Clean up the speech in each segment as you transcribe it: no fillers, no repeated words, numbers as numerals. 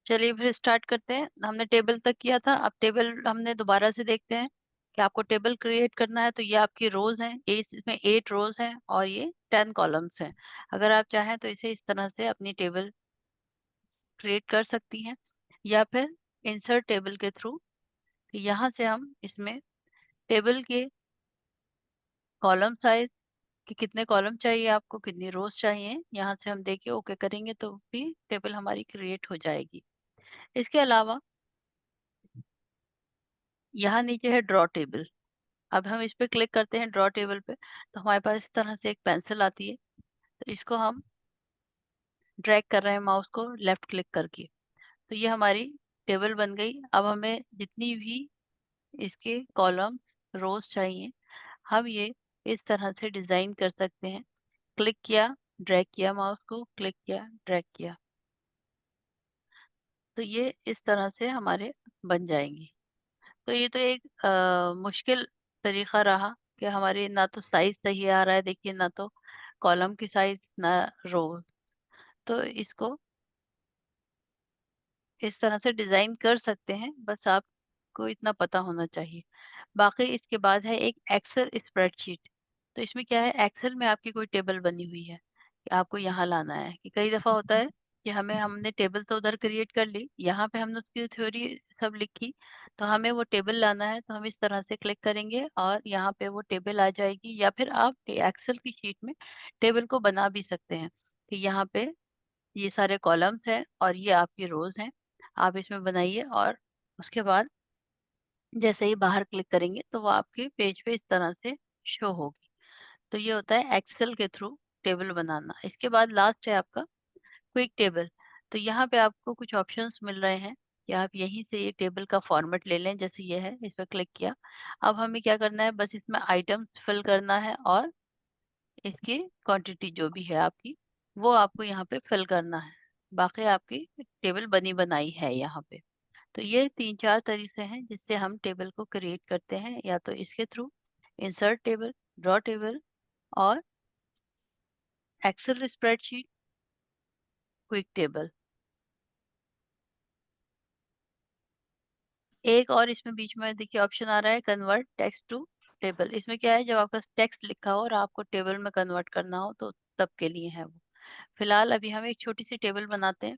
चलिए फिर स्टार्ट करते हैं। हमने टेबल तक किया था, अब टेबल हमने दोबारा से देखते हैं कि आपको टेबल क्रिएट करना है। तो ये आपकी रोज़ हैं, ये इसमें 8 रोज़ हैं और ये 10 कॉलम्स हैं। अगर आप चाहें तो इसे इस तरह से अपनी टेबल क्रिएट कर सकती हैं या फिर इंसर्ट टेबल के थ्रू यहाँ से हम इसमें टेबल के कॉलम साइज़ कि कितने कॉलम चाहिए आपको, कितनी रोज़ चाहिए, यहाँ से हम देके ओके करेंगे तो भी टेबल हमारी क्रिएट हो जाएगी। इसके अलावा यहाँ नीचे है ड्रॉ टेबल। अब हम इस पे क्लिक करते हैं ड्रॉ टेबल पे, तो हमारे पास इस तरह से एक पेंसिल आती है। तो इसको हम ड्रैग कर रहे हैं माउस को लेफ्ट क्लिक करके, तो ये हमारी टेबल बन गई। अब हमें जितनी भी इसके कॉलम रोज चाहिए, हम ये इस तरह से डिजाइन कर सकते हैं। क्लिक किया, ड्रैग किया, माउस को क्लिक किया, ड्रैग किया, तो ये इस तरह से हमारे बन जाएंगी। तो ये तो एक मुश्किल तरीका रहा कि हमारे ना तो साइज सही आ रहा है, देखिए ना तो कॉलम की साइज ना रो। तो इसको इस तरह से डिजाइन कर सकते हैं, बस आपको इतना पता होना चाहिए। बाकी इसके बाद है एक एक्सेल स्प्रेडशीट। तो इसमें क्या है, एक्सेल में आपकी कोई टेबल बनी हुई है कि आपको यहाँ लाना है। कि कई दफा होता है कि हमने टेबल तो उधर क्रिएट कर ली, यहाँ पे हमने उसकी थ्योरी सब लिखी, तो हमें वो टेबल लाना है। तो हम इस तरह से क्लिक करेंगे और यहाँ पे वो टेबल आ जाएगी, या फिर आप एक्सेल की शीट में टेबल को बना भी सकते हैं कि यहाँ पे ये सारे कॉलम्स हैं और ये आपकी रोज हैं। आप इसमें बनाइए और उसके बाद जैसे ही बाहर क्लिक करेंगे तो वो आपके पेज पे इस तरह से शो होगी। तो ये होता है एक्सेल के थ्रू टेबल बनाना। इसके बाद लास्ट है आपका क्विक टेबल। तो यहाँ पे आपको कुछ ऑप्शंस मिल रहे हैं कि आप यहीं से ये टेबल का फॉर्मेट ले लें। जैसे ये है, इस पर क्लिक किया। अब हमें क्या करना है, बस इसमें आइटम्स फिल करना है और इसकी क्वांटिटी जो भी है आपकी, वो आपको यहाँ पे फिल करना है। बाकी आपकी टेबल बनी बनाई है यहाँ पे। तो ये 3-4 तरीके हैं जिससे हम टेबल को क्रिएट करते हैं, या तो इसके through insert table, draw table और एक्सेल स्प्रेडशीट, क्विक टेबल। एक और इसमें बीच में देखिए ऑप्शन आ रहा है कन्वर्ट टेक्स्ट टू टेबल। इसमें क्या है, जब आपका टेक्स्ट लिखा हो और आपको टेबल में कन्वर्ट करना हो तो तब के लिए है वो। फिलहाल अभी हम एक छोटी सी टेबल बनाते हैं।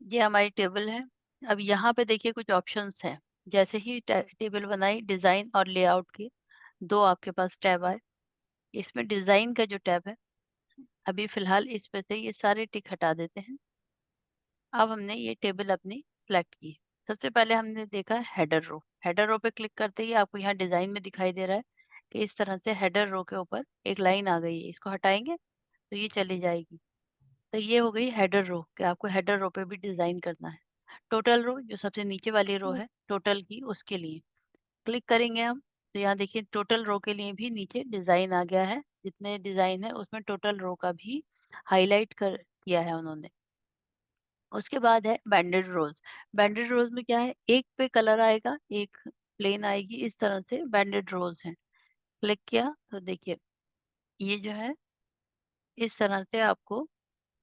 ये हमारी टेबल है। अब यहाँ पे देखिए कुछ ऑप्शंस हैं। जैसे ही टेबल बनाई, डिजाइन और लेआउट के दो आपके पास टैब आए। इसमें डिजाइन का जो टैब है, अभी फिलहाल इस पे से ये सारे टिक हटा देते हैं। अब हमने ये टेबल अपनी सिलेक्ट की। सबसे पहले हमने देखा हेडर रो। हेडर रो पे क्लिक करते ही आपको यहाँ डिजाइन में दिखाई दे रहा है कि इस तरह से हेडर रो के ऊपर एक लाइन आ गई है। इसको हटाएंगे तो ये चली जाएगी। तो ये हो गई हेडर रो कि आपको हेडर रो पे भी डिजाइन करना है। टोटल रो जो सबसे नीचे वाली रो है टोटल की, उसके लिए क्लिक करेंगे हम। तो यहाँ देखिए टोटल रो के लिए भी नीचे डिजाइन आ गया है। जितने डिजाइन है उसमें टोटल रो का भी हाईलाइट कर किया है उन्होंने। उसके बाद है बैंडेड रोज। बैंडेड रोज में क्या है, एक पे कलर आएगा, एक प्लेन आएगी, इस तरह से बैंडेड रोज है। क्लिक किया तो देखिए ये जो है इस तरह से आपको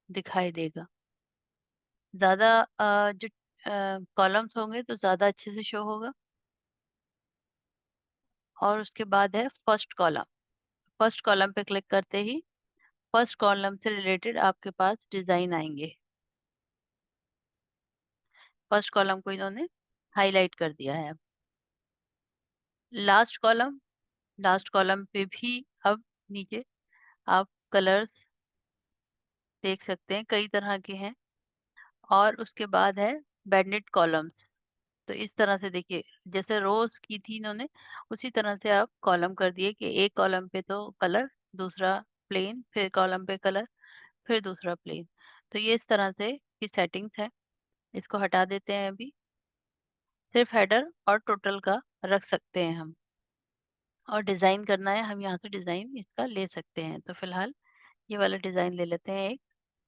दिखाई देगा। ज्यादा जो कॉलम्स होंगे तो ज्यादा अच्छे से शो होगा। और उसके बाद है फर्स्ट कॉलम। फर्स्ट कॉलम पे क्लिक करते ही फर्स्ट कॉलम से रिलेटेड आपके पास डिजाइन आएंगे। फर्स्ट कॉलम को इन्होंने हाईलाइट कर दिया है। लास्ट कॉलम, लास्ट कॉलम पे भी अब नीचे आप कलर्स देख सकते हैं, कई तरह के हैं। और उसके बाद है बैंडेड कॉलम्स। तो इस तरह से देखिए जैसे रोज की थी इन्होंने, उसी तरह से आप कॉलम कर दिए कि एक कॉलम पे तो कलर, दूसरा प्लेन, फिर कॉलम पे कलर, फिर दूसरा प्लेन। तो ये इस तरह से की सेटिंग्स है। इसको हटा देते हैं अभी। सिर्फ हेडर और टोटल का रख सकते हैं हम। और डिजाइन करना है, हम यहाँ से डिजाइन इसका ले सकते हैं। तो फिलहाल ये वाला डिजाइन ले लेते हैं, एक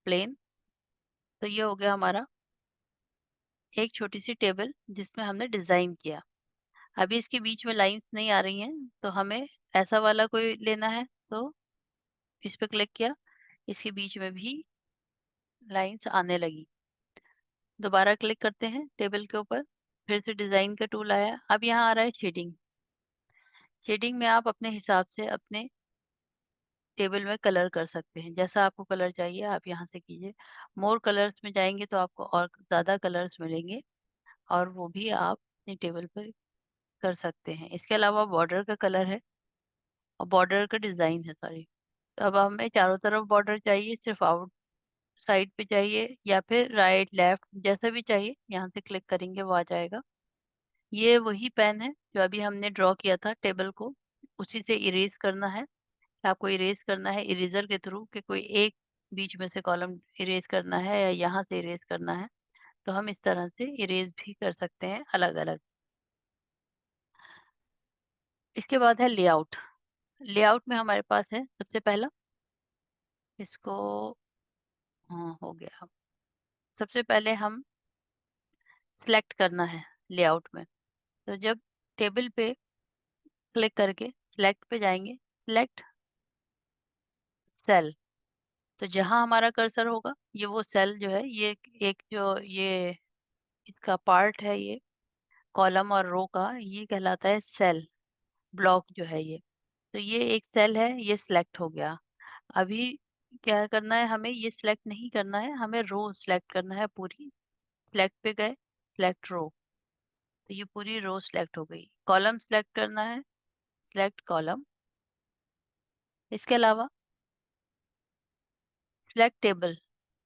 प्लेन। तो ये हो गया हमारा एक छोटी सी टेबल जिसमें हमने डिजाइन किया। अभी इसके बीच में लाइंस नहीं आ रही हैं, तो हमें ऐसा वाला कोई लेना है। तो इस पे क्लिक किया, इसके बीच में भी लाइंस आने लगी। दोबारा क्लिक करते हैं टेबल के ऊपर, फिर से डिज़ाइन का टूल आया। अब यहाँ आ रहा है शेडिंग। शेडिंग में आप अपने हिसाब से अपने टेबल में कलर कर सकते हैं। जैसा आपको कलर चाहिए आप यहाँ से कीजिए। मोर कलर्स में जाएँगे तो आपको और ज़्यादा कलर्स मिलेंगे और वो भी आप अपनी टेबल पर कर सकते हैं। इसके अलावा बॉर्डर का कलर है और बॉर्डर का डिज़ाइन है, सॉरी। तो अब हमें चारों तरफ बॉर्डर चाहिए, सिर्फ़ आउट साइड पे चाहिए या फिर राइट, लेफ्ट जैसा भी चाहिए, यहाँ से क्लिक करेंगे वो आ जाएगा। ये वही पेन है जो अभी हमने ड्रॉ किया था टेबल को, उसी से इरेज़ करना है। आपको इरेज़ करना है इरेज़र के थ्रू कि कोई एक बीच में से कॉलम इरेज़ करना है या यहाँ से इरेज़ करना है, तो हम इस तरह से इरेज़ भी कर सकते हैं अलग-अलग। इसके बाद है लेआउट। लेआउट में हमारे पास है सबसे पहला, इसको हाँ, हो गया। सबसे पहले हम सिलेक्ट करना है लेआउट में। तो जब टेबल पे क्लिक करके सिलेक्ट पे जाएँगे, सिलेक्ट सेल, तो जहाँ हमारा कर्सर होगा, ये वो सेल जो है, ये एक जो ये इसका पार्ट है, ये कॉलम और रो का, ये कहलाता है सेल, ब्लॉक जो है ये। तो ये एक सेल है, ये सिलेक्ट हो गया। अभी क्या करना है हमें, ये सिलेक्ट नहीं करना है, हमें रो सिलेक्ट करना है पूरी। सिलेक्ट पे गए, सिलेक्ट रो, तो ये पूरी रो सिलेक्ट हो गई। कॉलम सिलेक्ट करना है, सिलेक्ट कॉलम। इसके अलावा सिलेक्ट टेबल,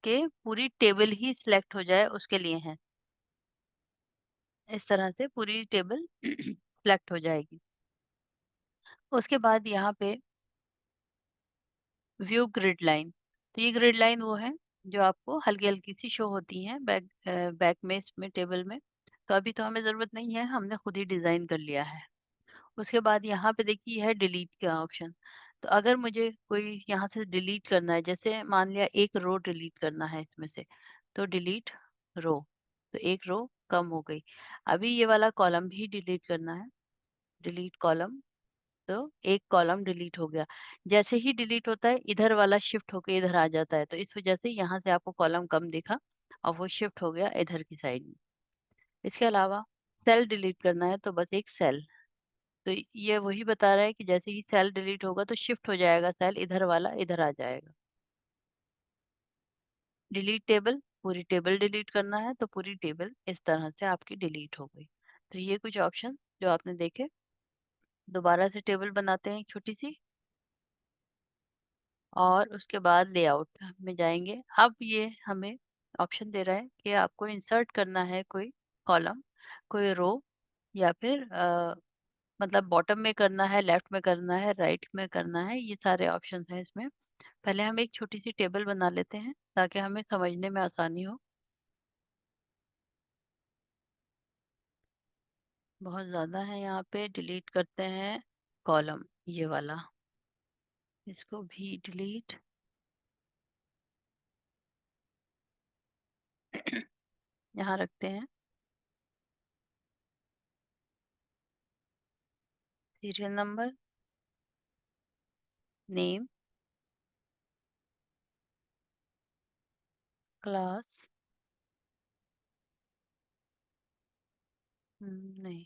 के पूरी टेबल ही सिलेक्ट हो जाए उसके लिए है। इस तरह से पूरी टेबल सिलेक्ट हो जाएगी। उसके बाद यहाँ पे व्यू ग्रिड लाइन, तो ये ग्रिड लाइन वो है जो आपको हल्की-हल्की सी शो होती हैं बैक में इसमें टेबल में। तो अभी तो हमें ज़रूरत नहीं है, हमने खुद ही डिज़ाइन कर लिया है। उसके बाद यहाँ पे देखिए है डिलीट का ऑप्शन। तो अगर मुझे कोई यहाँ से डिलीट करना है, जैसे मान लिया एक रो डिलीट करना है इसमें से, तो डिलीट रो, तो एक रो कम हो गई। अभी ये वाला कॉलम भी डिलीट करना है, डिलीट कॉलम, तो एक कॉलम डिलीट हो गया। जैसे ही डिलीट होता है इधर वाला शिफ्ट होके इधर आ जाता है, तो इस वजह से यहाँ से आपको कॉलम कम दिखा और वो शिफ्ट हो गया इधर की साइड में। इसके अलावा सेल डिलीट करना है तो बस एक सेल, तो ये वही बता रहा है कि जैसे ही सेल डिलीट होगा तो शिफ्ट हो जाएगा सेल, इधर वाला इधर आ जाएगा। डिलीट टेबल, पूरी टेबल डिलीट करना है तो पूरी टेबल इस तरह से आपकी डिलीट हो गई। तो ये कुछ ऑप्शन जो आपने देखे। दोबारा से टेबल बनाते हैं एक छोटी सी, और उसके बाद लेआउट में जाएंगे। अब ये हमें ऑप्शन दे रहा है कि आपको इंसर्ट करना है कोई कॉलम, कोई रो, या फिर मतलब बॉटम में करना है, लेफ्ट में करना है, राइट में करना है, ये सारे ऑप्शन हैं इसमें। पहले हम एक छोटी सी टेबल बना लेते हैं ताकि हमें समझने में आसानी हो। बहुत ज़्यादा है यहाँ पे, डिलीट करते हैं कॉलम, ये वाला, इसको भी डिलीट यहाँ रखते हैं। सीरियल नंबर, नेम, क्लास, नहीं,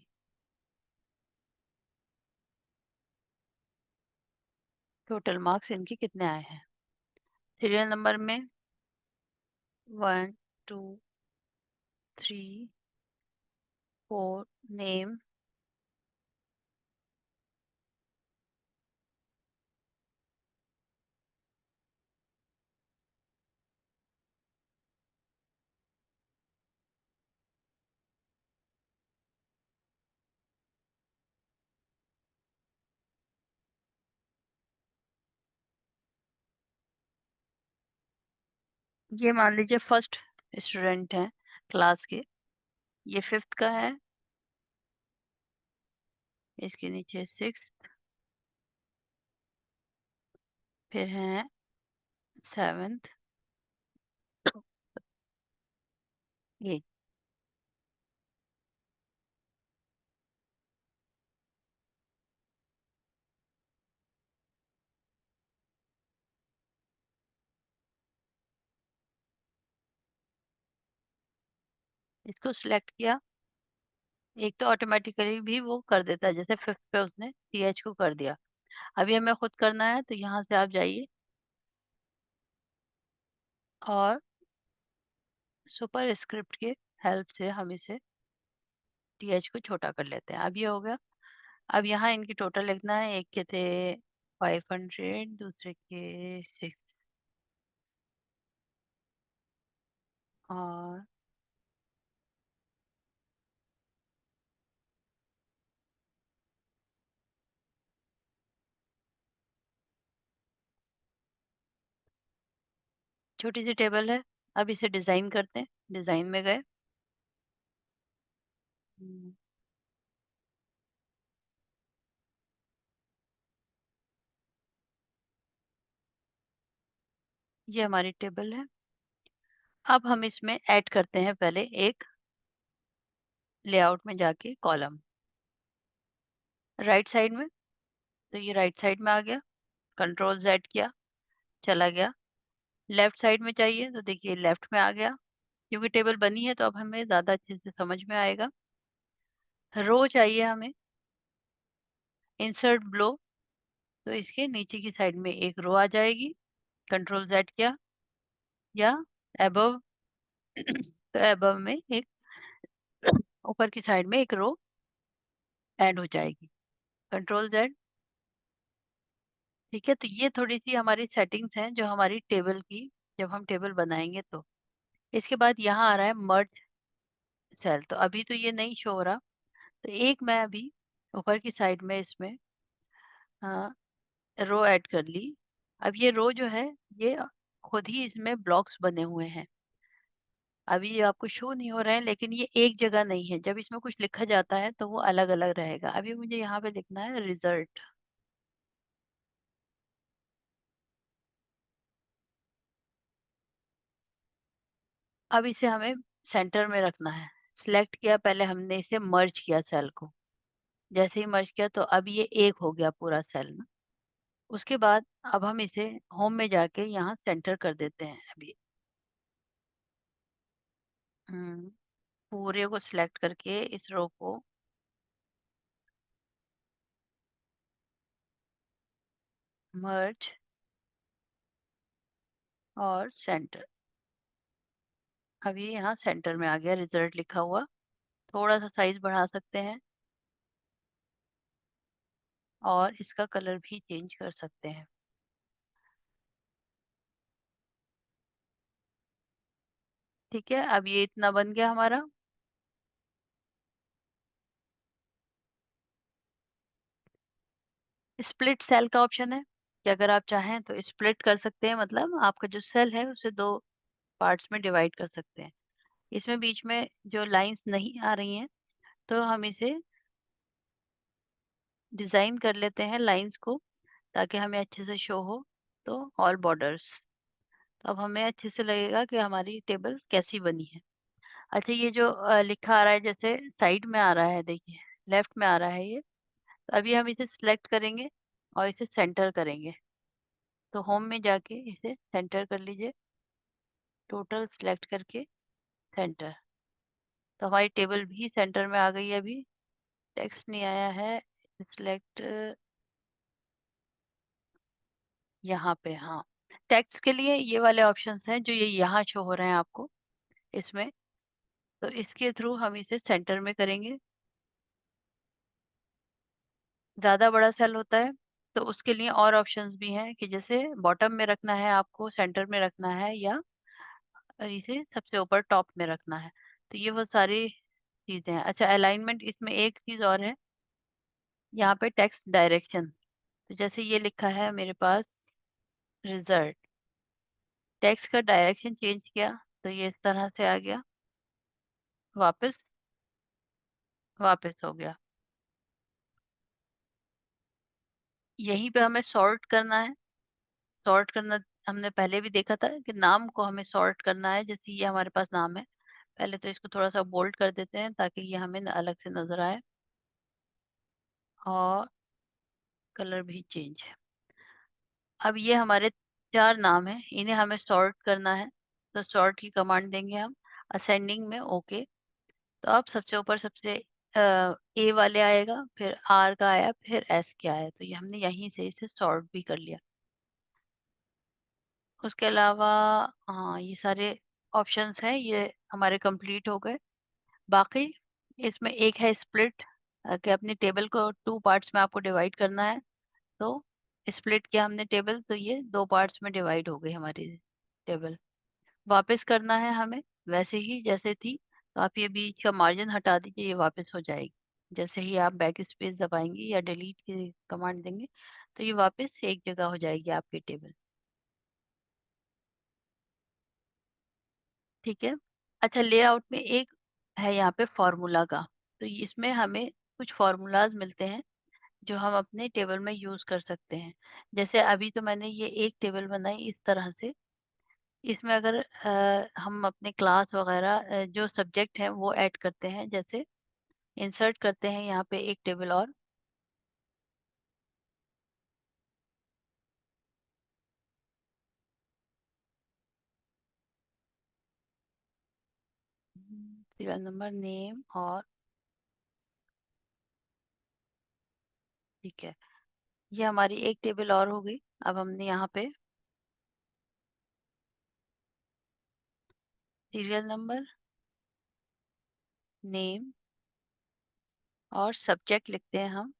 टोटल मार्क्स इनके कितने आए हैं। सीरियल नंबर में 1 2 3 4, नेम, ये मान लीजिए फर्स्ट स्टूडेंट है क्लास के, ये फिफ्थ का है, इसके नीचे सिक्स, फिर है सेवेंथ, ये इसको सिलेक्ट किया, एक तो ऑटोमेटिकली भी वो कर देता है, जैसे 5th पे उसने टीएच को कर दिया। अभी हमें खुद करना है, तो यहाँ से आप जाइए और सुपर स्क्रिप्ट के हेल्प से हम इसे टीएच को छोटा कर लेते हैं। अब ये हो गया। अब यहाँ इनकी टोटल लिखना है, एक के थे 500, दूसरे के 6 और छोटी सी टेबल है। अब इसे डिजाइन करते हैं, डिजाइन में गए। हम्म, ये हमारी टेबल है। अब हम इसमें ऐड करते हैं पहले एक लेआउट में जाके कॉलम राइट साइड में। तो ये राइट साइड में आ गया, कंट्रोल जेड किया, चला गया। लेफ्ट साइड में चाहिए तो देखिए लेफ्ट में आ गया, क्योंकि टेबल बनी है तो अब हमें ज्यादा अच्छे से समझ में आएगा। रो चाहिए हमें, इंसर्ट ब्लो, तो इसके नीचे की साइड में एक रो आ जाएगी, कंट्रोल जेड किया, या एबव तो एबव में एक ऊपर की साइड में एक रो ऐड हो जाएगी, कंट्रोल जेड। ठीक है, तो ये थोड़ी सी हमारी सेटिंग्स हैं जो हमारी टेबल की, जब हम टेबल बनाएंगे तो। इसके बाद यहाँ आ रहा है मर्ज सेल, तो अभी तो ये नहीं शो हो रहा, तो एक मैं अभी ऊपर की साइड में इसमें रो ऐड कर ली। अब ये रो जो है, ये खुद ही इसमें ब्लॉक्स बने हुए हैं। अभी ये आपको शो नहीं हो रहे हैं, लेकिन ये एक जगह नहीं है। जब इसमें कुछ लिखा जाता है तो वो अलग अलग रहेगा। अभी मुझे यहाँ पे लिखना है रिजल्ट। अब इसे हमें सेंटर में रखना है। सिलेक्ट किया, पहले हमने इसे मर्ज किया सेल को। जैसे ही मर्ज किया तो अब ये एक हो गया पूरा सेल ना। उसके बाद अब हम इसे होम में जाके यहाँ सेंटर कर देते हैं अभी। हम्म, पूरे को सिलेक्ट करके इस रो को मर्ज और सेंटर। अभी यहाँ सेंटर में आ गया रिजल्ट लिखा हुआ। थोड़ा सा साइज बढ़ा सकते हैं और इसका कलर भी चेंज कर सकते हैं। ठीक है, अब ये इतना बन गया हमारा। स्प्लिट सेल का ऑप्शन है कि अगर आप चाहें तो स्प्लिट कर सकते हैं, मतलब आपका जो सेल है उसे दो पार्ट्स में डिवाइड कर सकते हैं। इसमें बीच में जो लाइंस नहीं आ रही हैं, तो हम इसे डिजाइन कर लेते हैं लाइंस को, ताकि हमें अच्छे से शो हो। तो ऑल बॉर्डर्स, तो अब हमें अच्छे से लगेगा कि हमारी टेबल कैसी बनी है। अच्छा, ये जो लिखा आ रहा है, जैसे साइड में आ रहा है, देखिए लेफ्ट में आ रहा है ये। तो अभी हम इसे सिलेक्ट करेंगे और इसे सेंटर करेंगे। तो होम में जाके इसे सेंटर कर लीजिए, टोटल सिलेक्ट करके सेंटर। तो हमारी टेबल भी सेंटर में आ गई है अभी। टेक्स्ट नहीं आया है, सिलेक्ट यहाँ पे। हाँ, टेक्स्ट के लिए ये वाले ऑप्शंस हैं जो ये यहाँ शो हो रहे हैं आपको इसमें। तो इसके थ्रू हम इसे सेंटर में करेंगे। ज़्यादा बड़ा सेल होता है तो उसके लिए और ऑप्शंस भी हैं, कि जैसे बॉटम में रखना है आपको, सेंटर में रखना है, या इसे सबसे ऊपर टॉप में रखना है। तो ये वो सारी चीजें हैं। अच्छा, अलाइनमेंट इसमें एक चीज और है, यहाँ पे टेक्स्ट डायरेक्शन। तो जैसे ये लिखा है मेरे पास रिजल्ट, टेक्स्ट का डायरेक्शन चेंज किया तो ये इस तरह से आ गया, वापस वापस हो गया। यहीं पे हमें सॉर्ट करना है। सॉर्ट करना हमने पहले भी देखा था कि नाम को हमें सॉर्ट करना है। जैसे ये हमारे पास नाम है, पहले तो इसको थोड़ा सा बोल्ड कर देते हैं ताकि ये हमें अलग से नजर आए, और कलर भी चेंज है। अब ये हमारे चार नाम हैं, इन्हें हमें सॉर्ट करना है। तो सॉर्ट की कमांड देंगे हम, असेंडिंग में ओके। तो अब सबसे ऊपर सबसे ए वाले आएगा, फिर आर का आया, फिर एस का आया, तो ये हमने यहीं से इसे सॉर्ट भी कर लिया। उसके अलावा हाँ, ये सारे ऑप्शंस हैं, ये हमारे कंप्लीट हो गए। बाकी इसमें एक है स्प्लिट, कि अपनी टेबल को 2 पार्ट्स में आपको डिवाइड करना है। तो स्प्लिट किया हमने टेबल, तो ये 2 पार्ट्स में डिवाइड हो गई हमारी टेबल। वापस करना है हमें वैसे ही जैसे थी, तो आप ये बीच का मार्जिन हटा दीजिए, ये वापस हो जाएगी। जैसे ही आप बैक स्पेस दबाएंगे या डिलीट की कमांड देंगे, तो ये वापस एक जगह हो जाएगी आपकी टेबल। ठीक है। अच्छा, लेआउट में एक है यहाँ पे फॉर्मूला का, तो इसमें हमें कुछ फॉर्मूलाज मिलते हैं जो हम अपने टेबल में यूज कर सकते हैं। जैसे अभी तो मैंने ये एक टेबल बनाई इस तरह से। इसमें अगर हम अपने क्लास वगैरह जो सब्जेक्ट हैं वो ऐड करते हैं, जैसे इंसर्ट करते हैं यहाँ पे एक टेबल और। सीरियल नंबर, नेम और ठीक है, ये हमारी एक टेबल और हो गई। अब हमने यहाँ पे सीरियल नंबर, नेम और सब्जेक्ट लिखते हैं हम,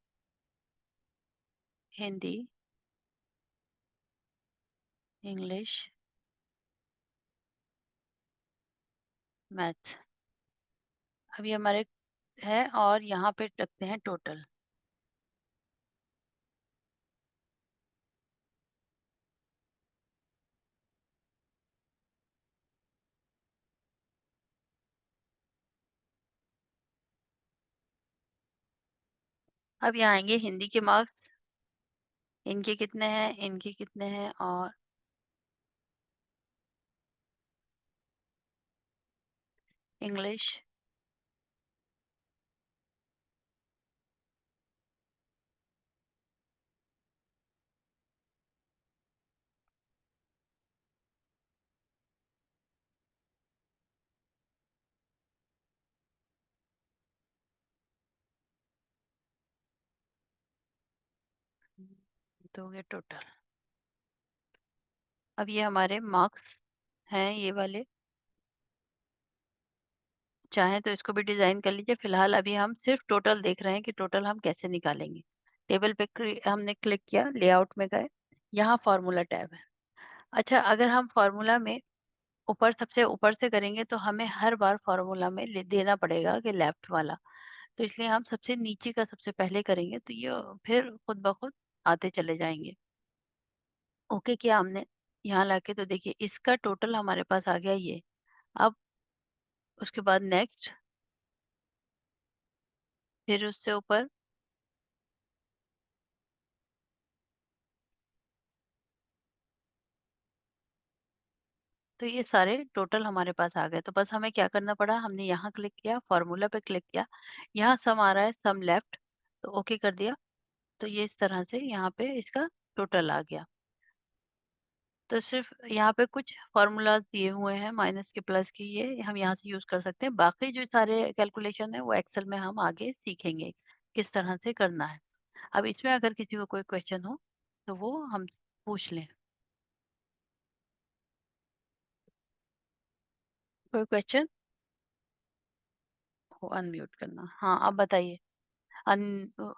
हिंदी, इंग्लिश, मैथ। अब ये हमारे है, और यहाँ पे रखते हैं टोटल। अब यहाँ आएंगे हिंदी के मार्क्स, इनके कितने हैं, इनके कितने हैं, और इंग्लिश, तो हो गया टोटल। अब ये हमारे मार्क्स हैं ये वाले। चाहें तो इसको भी डिजाइन कर लीजिए, फिलहाल अभी हम सिर्फ टोटल देख रहे हैं कि टोटल हम कैसे निकालेंगे। टेबल पे हमने क्लिक किया, लेआउट में गए, यहाँ फॉर्मूला टैब है। अच्छा, अगर हम फॉर्मूला में ऊपर सबसे ऊपर से करेंगे तो हमें हर बार फॉर्मूला में देना पड़ेगा कि लेफ्ट वाला। तो इसलिए हम सबसे नीचे का सबसे पहले करेंगे, तो ये फिर खुद ब खुद आते चले जाएंगे। ओके किया हमने, यहाँ लाके तो देखिए इसका टोटल हमारे पास आ गया ये। अब उसके बाद नेक्स्ट, फिर उससे ऊपर, तो ये सारे टोटल हमारे पास आ गए। तो बस हमें क्या करना पड़ा, हमने यहाँ क्लिक किया, फॉर्मूला पे क्लिक किया, यहाँ सम आ रहा है, सम लेफ्ट, तो ओके कर दिया। तो ये इस तरह से यहाँ पे इसका टोटल आ गया। तो सिर्फ यहाँ पे कुछ फॉर्मूलाज दिए हुए हैं, माइनस के, प्लस के, ये हम यहाँ से यूज कर सकते हैं। बाकी जो सारे कैलकुलेशन है वो एक्सेल में हम आगे सीखेंगे किस तरह से करना है। अब इसमें अगर किसी को कोई क्वेश्चन हो तो वो हम पूछ लें। कोई क्वेश्चन हो, अनम्यूट करना, हाँ आप बताइए। अन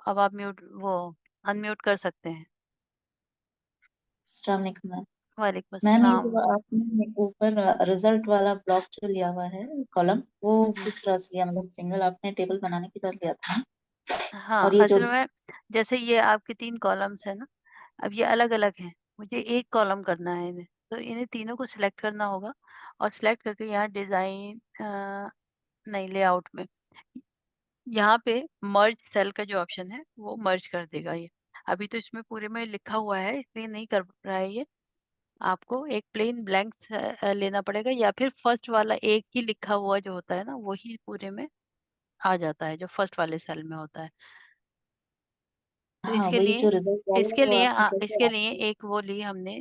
अब आप म्यूट वो अनम्यूट कर सकते हैं। अस्सलाम वालेकुम मैम। वालेकुम मैम ये अस्सलाम। जो आपने ऊपर रिजल्ट वाला ब्लॉक जो लिया हुआ है कॉलम, वो जी। किस तरह से लिया, मतलब सिंगल आपने टेबल बनाने के बाद लिया था ना? हाँ, और ये जो असल में जैसे ये आपके 3 कॉलम्स है ना, अब ये अलग-अलग हैं। मुझे एक कॉलम करना है इन्हें, तो इन्हें तीनों को सिलेक्ट करना होगा, और सिलेक्ट करके यहाँ डिज़ाइन नहीं, लेआउट में यहाँ पे मर्ज सेल का जो ऑप्शन है वो मर्ज कर देगा ये। अभी तो इसमें पूरे में लिखा हुआ है इसलिए नहीं कर रहा है ये। आपको एक प्लेन ब्लैंक लेना पड़ेगा, या फिर फर्स्ट वाला एक ही लिखा हुआ जो होता है ना वही पूरे में आ जाता है, जो फर्स्ट वाले सेल में होता है। तो हाँ, वही जो रिजल्ट वाला है वो आपने कैसे इसके लिए आपको? एक वो ली हमने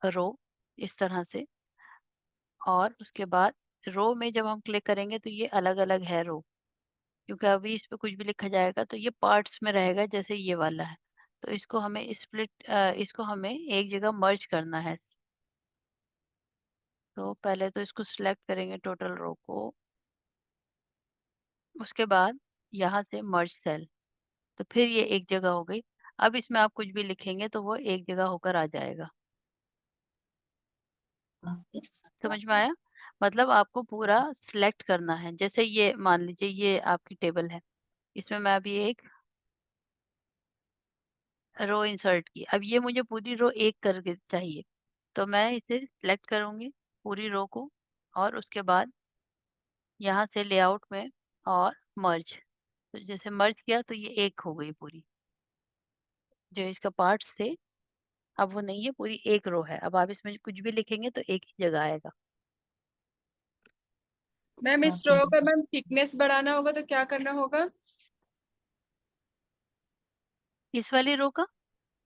रो, इस तरह से, और उसके बाद रो में जब हम क्लिक करेंगे तो ये अलग-अलग है रो, क्योंकि अभी इस पे कुछ भी लिखा जाएगा तो ये पार्ट्स में रहेगा जैसे ये वाला है। तो इसको हमें एक जगह मर्ज करना है। तो पहले तो इसको सिलेक्ट करेंगे टोटल रो को, उसके बाद यहाँ से मर्ज सेल, तो फिर ये एक जगह हो गई। अब इसमें आप कुछ भी लिखेंगे तो वो एक जगह होकर आ जाएगा। ओके, समझ में समझ आया? मतलब आपको पूरा सिलेक्ट करना है। जैसे ये मान लीजिए ये आपकी टेबल है, इसमें मैं अभी एक रो इंसर्ट की। अब ये मुझे पूरी रो एक करके चाहिए, तो मैं इसे सिलेक्ट करूँगी पूरी रो को, और उसके बाद यहाँ से लेआउट में और मर्ज। तो जैसे मर्ज किया तो ये एक हो गई पूरी। जो इसका पार्ट्स थे, अब वो नहीं है, पूरी एक रो है। अब आप इसमें कुछ भी लिखेंगे तो एक ही जगह आएगा। मैम इस रो का मैम थिकनेस बढ़ाना होगा तो क्या करना होगा? इस वाली रो का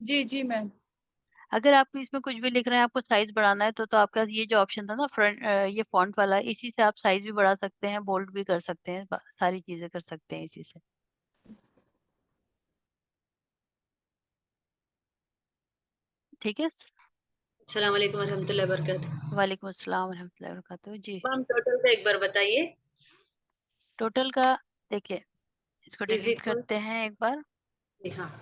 जी जी मैम। अगर आप इसमें कुछ भी लिख रहे हैं, आपको साइज बढ़ाना है, तो आपका ये जो ऑप्शन था ना ये फॉन्ट वाला, इसी से आप साइज भी बढ़ा सकते हैं, बोल्ड भी कर सकते हैं, सारी चीजें कर सकते हैं इसी से। ठीक है। अस्सलाम वालेकुम रहमतुल्लाहि वबरकातुहू। वालेकुम अस्सलाम वरहमतुल्लाहि वबरकातुहू जी। मैम टोटल का एक बार बताइए। टोटल का देखिए, इसको इज डिलीट इक्वल। करते हैं एक बार। जी हाँ।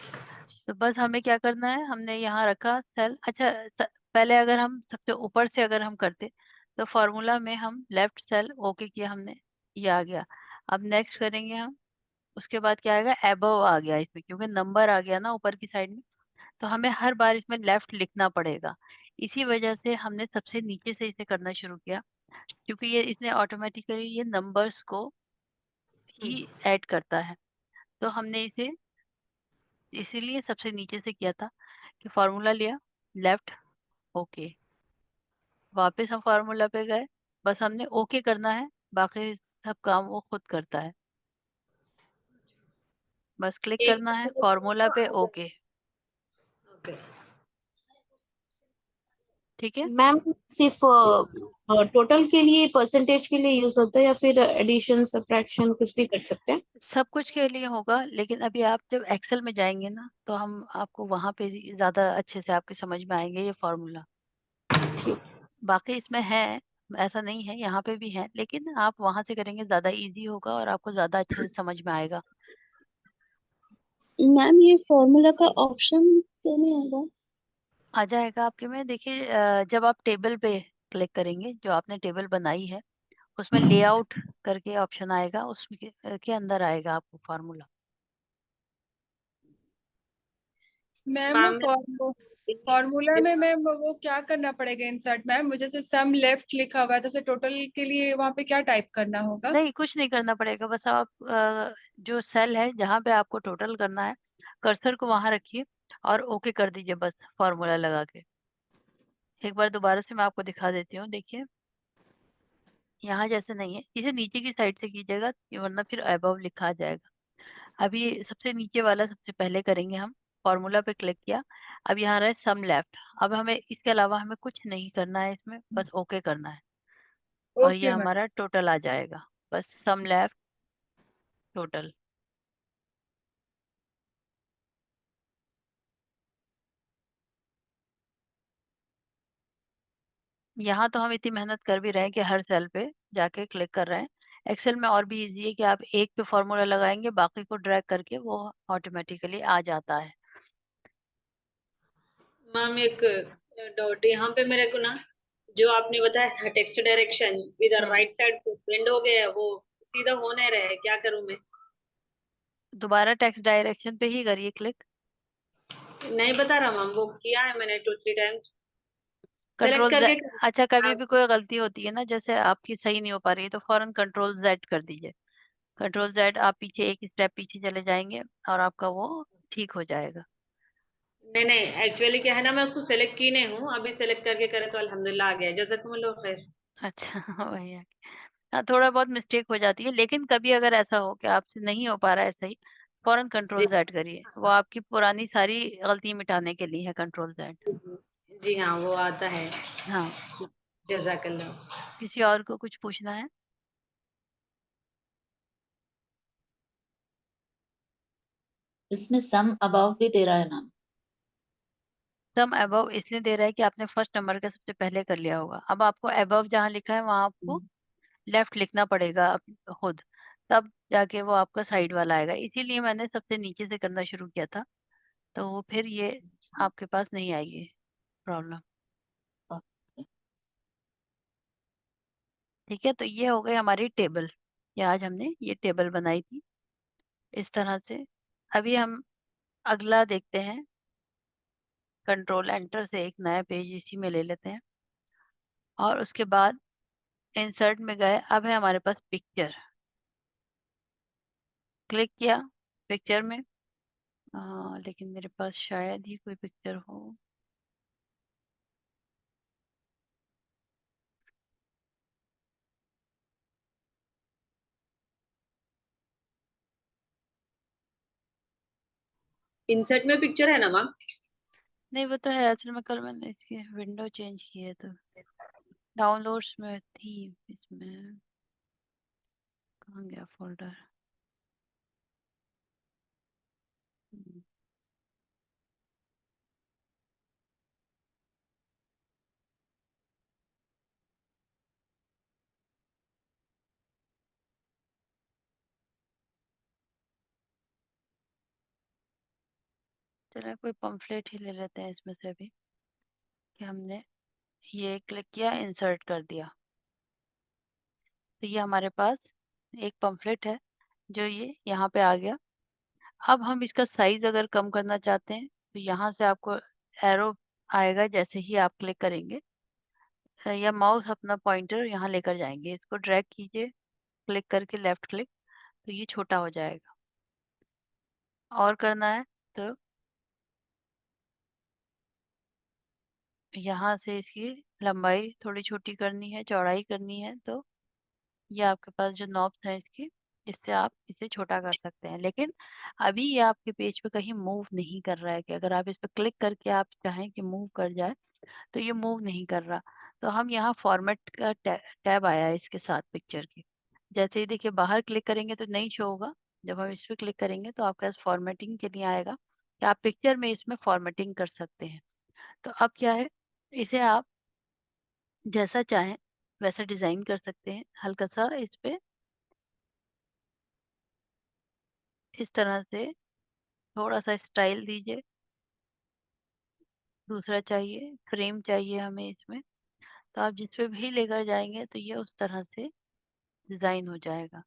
तो बस हमें क्या करना है, हमने यहाँ रखा सेल। अच्छा, पहले अगर हम सबसे ऊपर से अगर हम करते, तो फॉर्मूला में हम लेफ्ट सेल ओके किया हमने, ये आ गया। अब नेक्स्ट करेंगे हम, उसके बाद क्या आएगा, एबव आ गया इसमें, क्योंकि नंबर आ गया ना ऊपर की साइड में। तो हमें हर बार इसमें लेफ्ट लिखना पड़ेगा। इसी वजह से हमने सबसे नीचे से इसे करना शुरू किया, क्योंकि ये इसने ऑटोमेटिकली ये नंबर्स को ही ऐड करता है। तो हमने इसे इसीलिए सबसे नीचे से किया था, कि फॉर्मूला लिया, लेफ्ट, ओके, वापस हम फॉर्मूला पे गए, बस हमने ओके करना है, बाकी सब काम वो खुद करता है। बस क्लिक एक करना है फॉर्मूला पे, ओके। ओके। ठीक है। मैम सिर्फ टोटल के लिए परसेंटेज के लिए यूज होता है या फिर एडिशन सब्ट्रैक्शन कुछ भी कर सकते हैं? सब कुछ के लिए होगा, लेकिन अभी आप जब एक्सेल में जाएंगे ना, तो हम आपको वहां पे ज्यादा अच्छे से आपके समझ में आएंगे ये फॉर्मूला। बाकी इसमें है, ऐसा नहीं है, यहाँ पे भी है, लेकिन आप वहां से करेंगे ज्यादा इजी होगा और आपको ज्यादा अच्छे से समझ में आएगा। मैम ये फॉर्मूला का ऑप्शन क्यों नहीं होगा? आ जाएगा आपके में, देखिए जब आप टेबल पे क्लिक करेंगे, जो आपने टेबल बनाई है, उसमें लेआउट करके ऑप्शन आएगा, उसमें के अंदर आएगा आपको फार्मूला। मैम वो मैम फॉर्मूला में मैम वो क्या करना पड़ेगा इंसर्ट मैम? मुझे जैसे सम लेफ्ट लिखा हुआ है तो टोटल के लिए वहाँ पे क्या टाइप करना होगा? नहीं, कुछ नहीं करना पड़ेगा, बस आप जो सेल है जहाँ पे आपको टोटल करना है, कर्सर को वहां रखिए और ओके कर दीजिए, बस फॉर्मूला लगा के। एक बार दोबारा से मैं आपको दिखा देती हूँ, देखिए यहाँ जैसे नहीं है, इसे नीचे की साइड से कीजिएगा, वरना फिर अबव लिखा आ जाएगा। अभी सबसे नीचे वाला सबसे पहले करेंगे हम, फॉर्मूला पे क्लिक किया। अब यहाँ रहा है सम लेफ्ट। अब हमें इसके अलावा हमें कुछ नहीं करना है इसमें, बस ओके करना है, और ये ओके मैम। हमारा टोटल आ जाएगा। बस सम लेफ्ट टोटल। यहाँ तो हम इतनी मेहनत कर भी रहे हैं कि हर सेल पे जाके क्लिक कर रहे हैं। एक्सेल में और भी इजी है कि आप एक पे फॉर्मूला लगाएंगे, बाकी को ड्रैग करके वो ऑटोमेटिकली आ जाता है। मैम एक डॉट यहाँ पे मेरे को ना, जो आपने बताया था टेक्स्ट डायरेक्शन इधर हम्म राइट साइड पे ब्लेंड हो गया है, वो सीधा हो नहीं रहा है, क्या करूँ मैं? दोबारा टेक्स्ट डायरेक्शन पे ही करिए क्लिक। नहीं बता रहा मैम, वो किया है मैंने 2-3 टाइम्स सेलेक्ट कंट्रोल करके। अच्छा, कभी हाँ। भी कोई गलती होती है ना, जैसे आपकी सही नहीं हो पा रही है, तो फौरन कंट्रोल जेड कर दीजिए। कंट्रोल जेड, आप पीछे एक स्टेप पीछे चले जाएंगे और आपका वो ठीक हो जाएगा। नहीं नहीं, एक्चुअली क्या है ना, मैं उसको सेलेक्ट की नहीं हूँ, अभी सेलेक्ट करके करे तो अल्हम्दुलिल्लाह आ गया। जज़ाकुमुल्लाह खैर। अच्छा वही है। हाँ, थोड़ा बहुत मिस्टेक हो जाती है, लेकिन कभी अगर ऐसा हो कि आपसे नहीं हो पा रहा है सही, फौरन कंट्रोल जी जेड करिए, वो आपकी पुरानी सारी गलती मिटाने के लिए है कंट्रोल जेड। जी हाँ, वो आता है। हाँ। जज़ाकल्लाह। किसी और को कुछ पूछना है? इसमें सम अबाव भी दे रहा है मैम। सम अबव इसलिए दे रहा है कि आपने फर्स्ट नंबर का सबसे पहले कर लिया होगा। अब आपको अबव जहाँ लिखा है वहाँ आपको लेफ्ट लिखना पड़ेगा खुद, तब जाके वो आपका साइड वाला आएगा। इसीलिए मैंने सबसे नीचे से करना शुरू किया था, तो वो फिर ये आपके पास नहीं आएगी प्रॉब्लम। ओके। ठीक है, तो ये हो गई हमारी टेबल। ये आज हमने ये टेबल बनाई थी इस तरह से। अभी हम अगला देखते हैं। कंट्रोल एंटर से एक नया पेज इसी में ले लेते हैं और उसके बाद इंसर्ट में गए। अब है हमारे पास पिक्चर, क्लिक किया पिक्चर में। लेकिन मेरे पास शायद ही कोई पिक्चर हो। इंसर्ट में पिक्चर है ना मैम? नहीं, वो तो है। असल में कल मैंने इसकी विंडो चेंज की है, तो डाउनलोड्स में थी। इसमें कहाँ गया फोल्डर? चलो कोई पंफलेट ही ले लेते हैं इसमें से अभी, कि हमने ये क्लिक किया, इंसर्ट कर दिया। तो ये हमारे पास एक पंफलेट है जो ये यहाँ पे आ गया। अब हम इसका साइज अगर कम करना चाहते हैं तो यहाँ से आपको एरो आएगा। जैसे ही आप क्लिक करेंगे या माउस अपना पॉइंटर यहाँ लेकर जाएंगे, इसको ड्रैग कीजिए, क्लिक करके लेफ्ट क्लिक, तो ये छोटा हो जाएगा। और करना है तो यहाँ से इसकी लंबाई थोड़ी छोटी करनी है, चौड़ाई करनी है, तो ये आपके पास जो नॉब्स हैं इसकी, इससे आप इसे छोटा कर सकते हैं। लेकिन अभी ये आपके पेज पे कहीं मूव नहीं कर रहा है, कि अगर आप इस पर क्लिक करके आप चाहें कि मूव कर जाए तो ये मूव नहीं कर रहा। तो हम यहाँ फॉर्मेट का टैब आया है इसके साथ पिक्चर के। जैसे ही देखिए बाहर क्लिक करेंगे तो नहीं शो होगा। जब हम इस पर क्लिक करेंगे तो आपके पास फॉर्मेटिंग के लिए आएगा कि आप पिक्चर में इसमें फॉर्मेटिंग कर सकते हैं। तो अब क्या है, इसे आप जैसा चाहें वैसा डिजाइन कर सकते हैं। हल्का सा इस पे इस तरह से थोड़ा सा स्टाइल दीजिए। दूसरा चाहिए, फ्रेम चाहिए हमें इसमें, तो आप जिस पे भी लेकर जाएंगे तो ये उस तरह से डिजाइन हो जाएगा,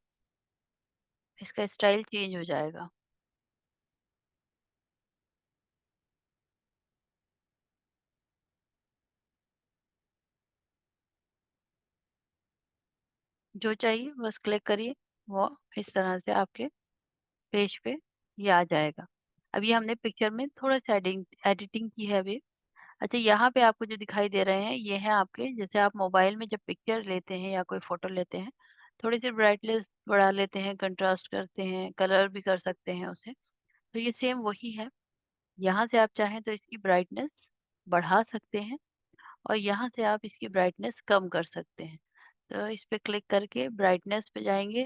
इसका स्टाइल चेंज हो जाएगा। जो चाहिए बस क्लिक करिए, वो इस तरह से आपके पेज पे ये आ जाएगा। अभी हमने पिक्चर में थोड़ा सा एडिटिंग की है अभी। अच्छा, यहाँ पे आपको जो दिखाई दे रहे हैं ये हैं आपके, जैसे आप मोबाइल में जब पिक्चर लेते हैं या कोई फोटो लेते हैं, थोड़ी सी ब्राइटनेस बढ़ा लेते हैं, कंट्रास्ट करते हैं, कलर भी कर सकते हैं उसे। तो ये सेम वही है। यहाँ से आप चाहें तो इसकी ब्राइटनेस बढ़ा सकते हैं और यहाँ से आप इसकी ब्राइटनेस कम कर सकते हैं। तो इस पे क्लिक करके ब्राइटनेस पे जाएंगे,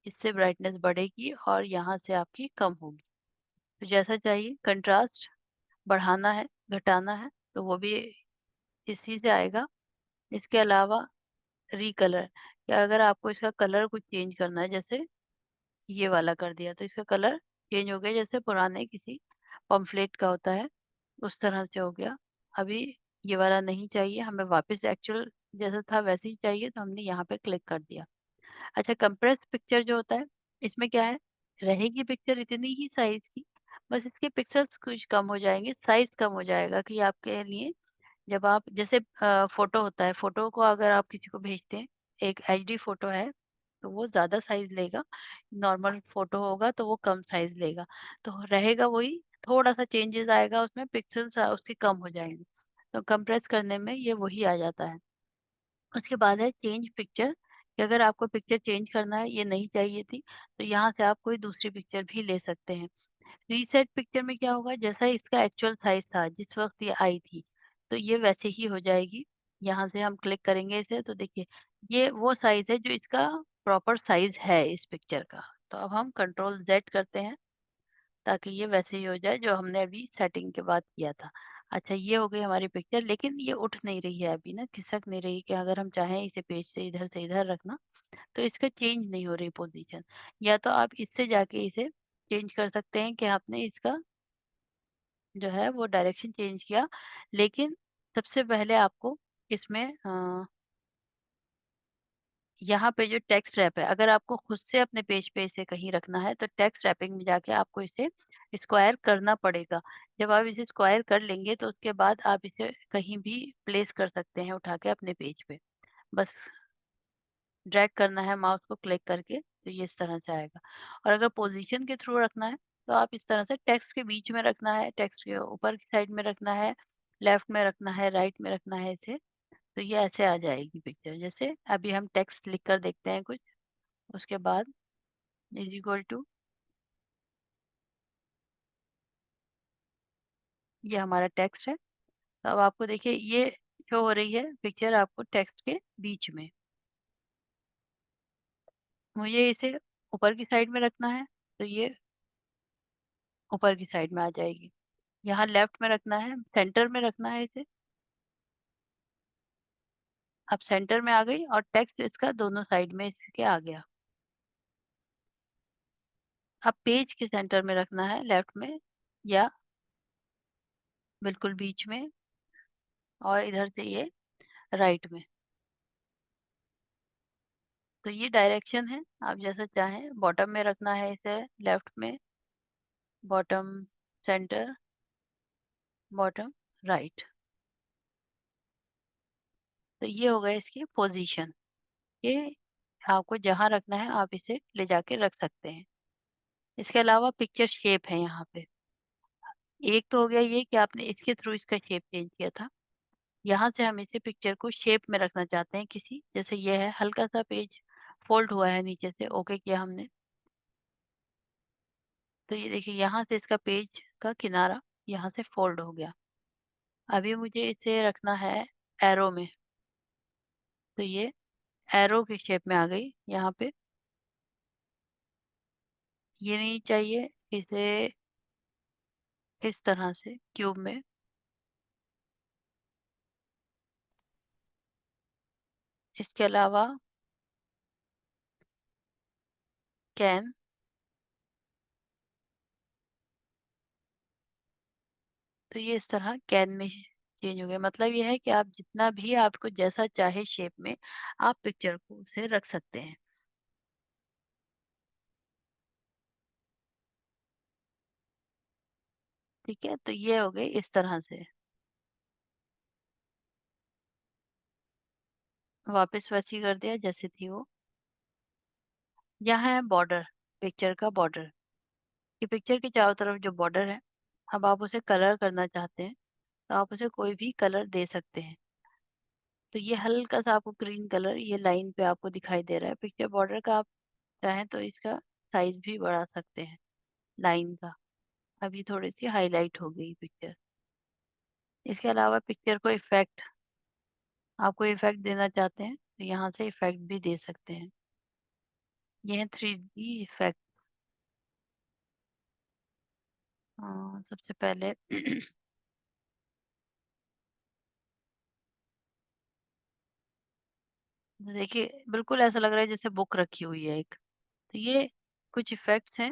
इससे ब्राइटनेस बढ़ेगी और यहाँ से आपकी कम होगी। तो जैसा चाहिए, कंट्रास्ट बढ़ाना है, घटाना है, तो वो भी इसी से आएगा। इसके अलावा रिकलर, या अगर आपको इसका कलर कुछ चेंज करना है, जैसे ये वाला कर दिया तो इसका कलर चेंज हो गया, जैसे पुराने किसी पम्फलेट का होता है उस तरह से हो गया। अभी ये वाला नहीं चाहिए हमें, वापस एक्चुअल जैसा था वैसे ही चाहिए, तो हमने यहाँ पे क्लिक कर दिया। अच्छा, कंप्रेस पिक्चर जो होता है, इसमें क्या है, रहेगी पिक्चर इतनी ही साइज की, बस इसके पिक्सल्स कुछ कम हो जाएंगे, साइज कम हो जाएगा। कि आपके लिए जब आप जैसे फोटो होता है, फोटो को अगर आप किसी को भेजते हैं, एक एचडी फोटो है तो वो ज्यादा साइज लेगा, नॉर्मल फोटो होगा तो वो कम साइज लेगा। तो रहेगा वही, थोड़ा सा चेंजेस आएगा उसमें, पिक्सल्स उसके कम हो जाएंगे। तो कंप्रेस करने में ये वही आ जाता है। उसके बाद है चेंज पिक्चर, कि अगर आपको पिक्चर चेंज करना है, ये नहीं चाहिए थी, तो यहाँ से आप कोई दूसरी पिक्चर भी ले सकते हैं। रीसेट पिक्चर में क्या होगा, जैसा इसका एक्चुअल साइज था जिस वक्त ये आई थी, तो ये वैसे ही हो जाएगी। यहाँ से हम क्लिक करेंगे इसे तो देखिए ये वो साइज है जो इसका प्रॉपर साइज है इस पिक्चर का। तो अब हम कंट्रोल Z करते हैं ताकि ये वैसे ही हो जाए जो हमने अभी सेटिंग के बाद किया था। अच्छा ये हो गई हमारी पिक्चर, लेकिन ये उठ नहीं रही है अभी ना, खिसक नहीं रही कि अगर हम चाहें इसे पेज से इधर रखना तो इसका चेंज नहीं हो रही पोजीशन। या तो आप इससे जाके इसे चेंज कर सकते हैं कि आपने इसका जो है वो डायरेक्शन चेंज किया। लेकिन सबसे पहले आपको इसमें यहाँ पे जो टेक्स्ट रैप है, अगर आपको खुद से अपने पेज पे इसे कहीं रखना है तो टेक्स्ट रैपिंग में जाके आपको इसे स्क्वायर करना पड़ेगा। जब आप इसे स्क्वायर कर लेंगे तो उसके बाद आप इसे कहीं भी प्लेस कर सकते हैं उठा के अपने पेज पे। बस ड्रैग करना है माउस को क्लिक करके तो ये इस तरह से आएगा। और अगर पोजीशन के थ्रू रखना है तो आप इस तरह से टेक्स्ट के बीच में रखना है, टेक्स्ट के ऊपर की साइड में रखना है, लेफ्ट में रखना है, राइट में रखना है इसे। तो ये ऐसे आ जाएगी पिक्चर। जैसे अभी हम टेक्स्ट लिख कर देखते हैं कुछ, उसके बाद इज इक्वल टू ये हमारा टेक्स्ट है। तो अब आपको देखिए ये शो हो रही है पिक्चर आपको टेक्स्ट के बीच में। मुझे इसे ऊपर की साइड में रखना है तो ये ऊपर की साइड में आ जाएगी। यहाँ लेफ्ट में रखना है, सेंटर में रखना है इसे। अब सेंटर में आ गई और टेक्स्ट इसका दोनों साइड में इसके आ गया। अब पेज के सेंटर में रखना है, लेफ्ट में या बिल्कुल बीच में, और इधर से ये राइट में। तो ये डायरेक्शन है, आप जैसा चाहें। बॉटम में रखना है इसे, लेफ्ट में, बॉटम, सेंटर, बॉटम, राइट। तो ये हो गया इसकी पोजीशन। ये आपको जहाँ रखना है आप इसे ले जाके रख सकते हैं। इसके अलावा पिक्चर शेप है यहाँ पे। एक तो हो गया ये कि आपने इसके थ्रू इसका शेप चेंज किया था। यहाँ से हम इसे पिक्चर को शेप में रखना चाहते हैं किसी, जैसे ये है हल्का सा पेज फोल्ड हुआ है नीचे से, ओके किया हमने। तो ये देखिए यहाँ से इसका पेज का किनारा यहाँ से फोल्ड हो गया। अभी मुझे इसे रखना है एरो में, तो ये एरो की शेप में आ गई यहाँ पे। ये नहीं चाहिए, इसे इस तरह से क्यूब में। इसके अलावा कैन, तो ये इस तरह कैन में चेंज हो गया। मतलब ये है कि आप जितना भी आपको जैसा चाहे शेप में आप पिक्चर को उसे रख सकते हैं। ठीक है, तो ये हो गई इस तरह से। वापस वैसी कर दिया जैसे थी वो। यहाँ है बॉर्डर, पिक्चर का बॉर्डर। ये पिक्चर के चारों तरफ जो बॉर्डर है, अब आप उसे कलर करना चाहते हैं तो आप उसे कोई भी कलर दे सकते हैं। तो ये हल्का सा आपको ग्रीन कलर ये लाइन पे आपको दिखाई दे रहा है पिक्चर बॉर्डर का। आप चाहें तो इसका साइज भी बढ़ा सकते हैं लाइन का। अभी थोड़ी सी हाईलाइट हो गई पिक्चर। इसके अलावा पिक्चर को इफेक्ट, आपको इफेक्ट देना चाहते हैं तो यहाँ से इफेक्ट भी दे सकते हैं। ये है 3D इफेक्ट। सबसे पहले देखिए बिल्कुल ऐसा लग रहा है जैसे बुक रखी हुई है एक। तो ये कुछ इफेक्ट्स हैं,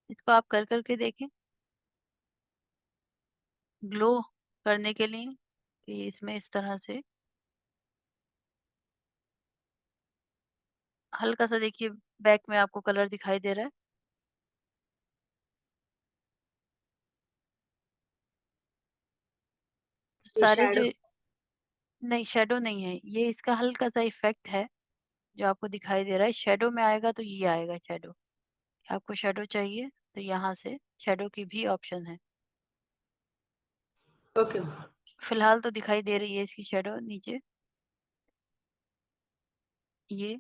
इसको आप कर करके देखें ग्लो करने के लिए। कि इसमें इस तरह से हल्का सा देखिए बैक में आपको कलर दिखाई दे रहा है। ये सारे जो, शैडो। नहीं शेडो नहीं है ये, इसका हल्का सा इफेक्ट है जो आपको दिखाई दे रहा है। शेडो में आएगा तो ये आएगा शेडो। आपको शेडो चाहिए तो यहाँ से शेडो की भी ऑप्शन है। ओके। फिलहाल तो दिखाई दे रही है इसकी शेडो नीचे। ये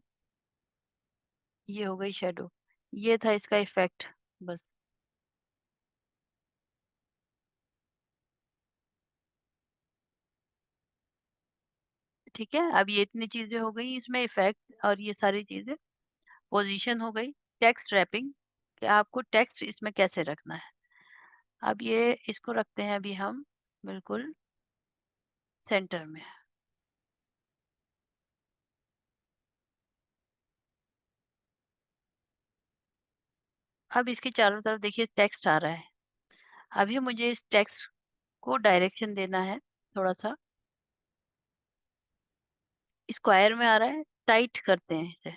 ये हो गई शेडो। ये था इसका इफेक्ट बस। ठीक है, अब ये इतनी चीजें हो गई इसमें, इफेक्ट और ये सारी चीजें। पोजीशन हो गई। टेक्स्ट रैपिंग, कि आपको टेक्स्ट इसमें कैसे रखना है। अब ये इसको रखते हैं अभी हम बिल्कुल सेंटर में। अब इसके चारों तरफ देखिए टेक्स्ट आ रहा है। अभी मुझे इस टेक्स्ट को डायरेक्शन देना है थोड़ा सा। स्क्वायर में आ रहा है, टाइट करते हैं इसे।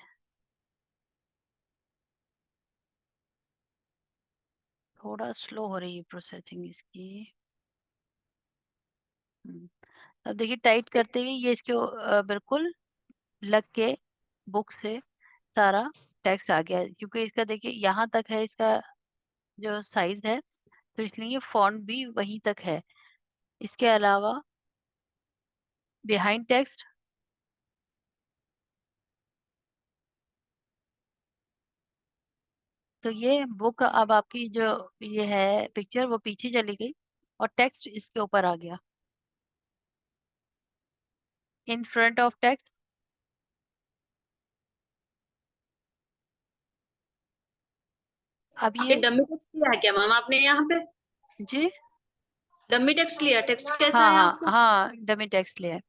थोड़ा स्लो हो रही है प्रोसेसिंग इसकी। हम्म, अब देखिए टाइट करते ही ये इसके बिल्कुल लग के बुक से सारा टेक्स्ट आ गया है। क्योंकि इसका देखिए यहाँ तक है इसका जो साइज है, तो इसलिए फॉन्ट भी वहीं तक है। इसके अलावा बिहाइंड टेक्स्ट, तो ये बुक अब आपकी जो ये है पिक्चर वो पीछे चली गई और टेक्स्ट इसके ऊपर आ गया। इन फ्रंट ऑफ टेक्स्ट, अब ये ये डमी टेक्स्ट लिया है क्या मैम आपने यहाँ पे? जी डमी टेक्स्ट लिया, टेक्स्ट कैसा हाँ है हाँ आपका? हाँ, डमी टेक्स्ट लिया है।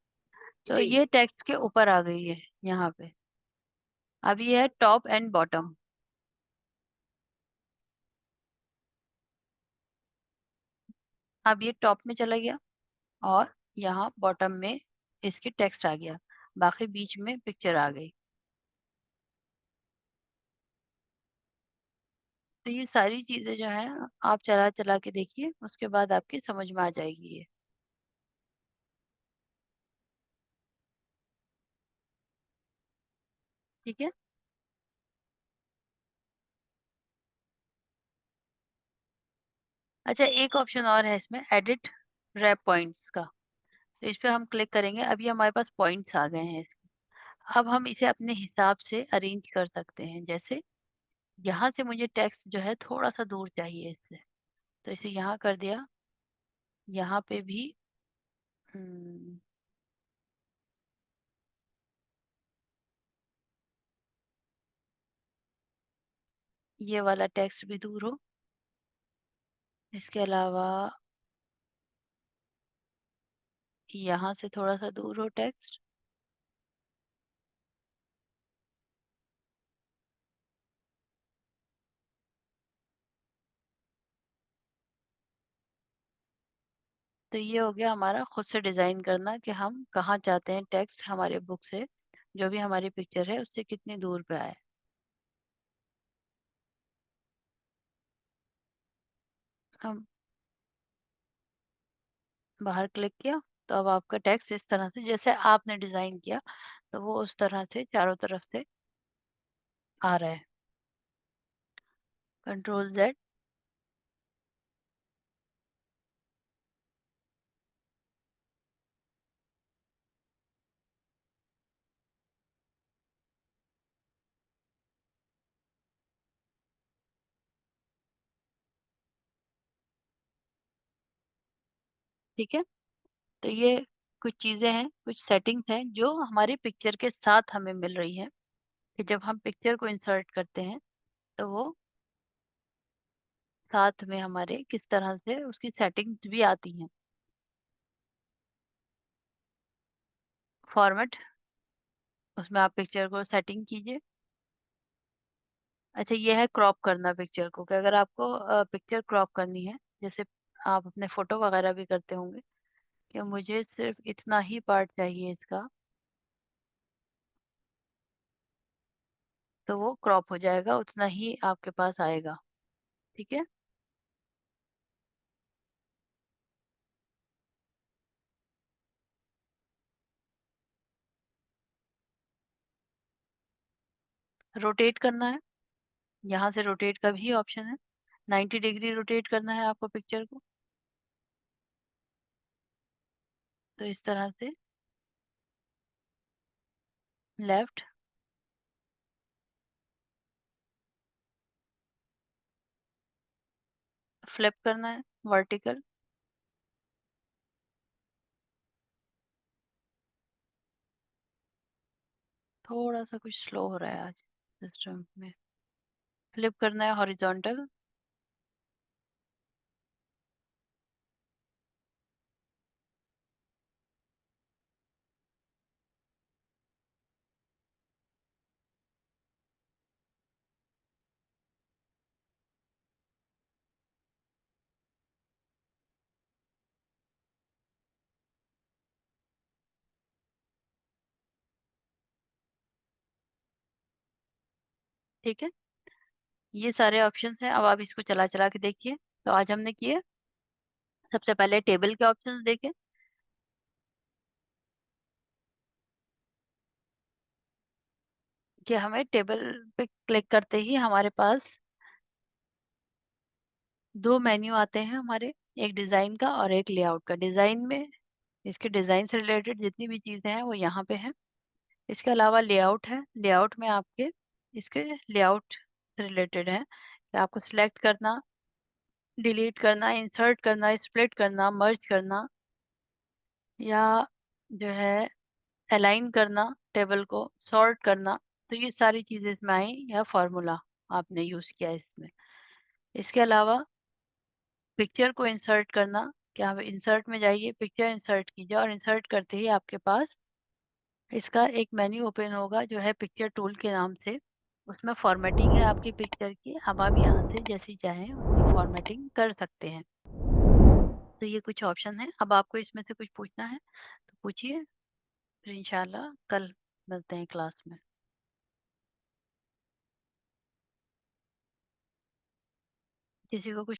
तो जी। ये टेक्स्ट के ऊपर आ गई है यहाँ पे। अब ये है टॉप एंड बॉटम। अब ये टॉप में चला गया और यहाँ बॉटम में इसकी टेक्स्ट आ गया। बाकी बीच में पिक्चर आ गई। तो ये सारी चीजें जो है आप चला चला के देखिए, उसके बाद आपकी समझ में आ जाएगी ये। ठीक है। अच्छा, एक ऑप्शन और है इसमें, एडिट रैप पॉइंट्स का। तो इस पे हम क्लिक करेंगे। अभी हमारे पास पॉइंट्स आ गए हैं इसके। अब हम इसे अपने हिसाब से अरेंज कर सकते हैं। जैसे यहाँ से मुझे टेक्स्ट जो है थोड़ा सा दूर चाहिए इससे, तो इसे यहाँ कर दिया। यहाँ पे भी हम्म, ये वाला टेक्स्ट भी दूर हो। इसके अलावा यहाँ से थोड़ा सा दूर हो टेक्स्ट। तो ये हो गया हमारा खुद से डिजाइन करना कि हम कहाँ चाहते हैं टेक्स्ट हमारे बुक से, जो भी हमारी पिक्चर है उससे कितनी दूर पे आए। हम बाहर क्लिक किया तो अब आपका टेक्स्ट इस तरह से जैसे आपने डिजाइन किया, तो वो उस तरह से चारों तरफ से आ रहा है। Control Z. ठीक है। तो ये कुछ चीजें हैं, कुछ सेटिंग्स हैं जो हमारी पिक्चर के साथ हमें मिल रही है, कि जब हम पिक्चर को इंसर्ट करते हैं तो वो साथ में हमारे किस तरह से उसकी सेटिंग्स भी आती हैं। फॉर्मेट, उसमें आप पिक्चर को सेटिंग कीजिए। अच्छा, ये है क्रॉप करना पिक्चर को, कि अगर आपको पिक्चर क्रॉप करनी है, जैसे आप अपने फोटो वगैरह भी करते होंगे, कि मुझे सिर्फ इतना ही पार्ट चाहिए इसका, तो वो क्रॉप हो जाएगा, उतना ही आपके पास आएगा। ठीक है। रोटेट करना है, यहाँ से रोटेट का भी ऑप्शन है। 90 डिग्री रोटेट करना है आपको पिक्चर को, तो इस तरह से लेफ्ट। फ्लिप करना है वर्टिकल। थोड़ा सा कुछ स्लो हो रहा है आज सिस्टम में। फ्लिप करना है हॉरिजॉन्टल। ठीक है, ये सारे ऑप्शंस हैं। अब आप इसको चला चला के देखिए। तो आज हमने किए, सबसे पहले टेबल के ऑप्शंस देखे, कि हमें टेबल पे क्लिक करते ही हमारे पास दो मेन्यू आते हैं हमारे, एक डिज़ाइन का और एक लेआउट का। डिज़ाइन में इसके डिज़ाइन से रिलेटेड जितनी भी चीज़ें हैं वो यहाँ पे हैं। इसके अलावा लेआउट है, लेआउट में आपके इसके लेआउट से रिलेटेड है कि आपको सिलेक्ट करना, डिलीट करना, इंसर्ट करना, स्प्लिट करना, मर्ज करना, या जो है अलाइन करना टेबल को, सॉर्ट करना। तो ये सारी चीज़ें इसमें आई, या फॉर्मूला आपने यूज़ किया इसमें। इसके अलावा पिक्चर को इंसर्ट करना, क्या आप इंसर्ट में जाइए, पिक्चर इंसर्ट कीजिए, और इंसर्ट करते ही आपके पास इसका एक मेन्यू ओपन होगा जो है पिक्चर टूल के नाम से। उसमें फॉर्मेटिंग है आपकी पिक्चर की। अब आप यहाँ से जैसी चाहें उसमें फॉर्मेटिंग कर सकते हैं। तो ये कुछ ऑप्शन है। अब आपको इसमें से कुछ पूछना है तो पूछिए, फिर इंशाल्लाह कल मिलते हैं क्लास में। किसी को कुछ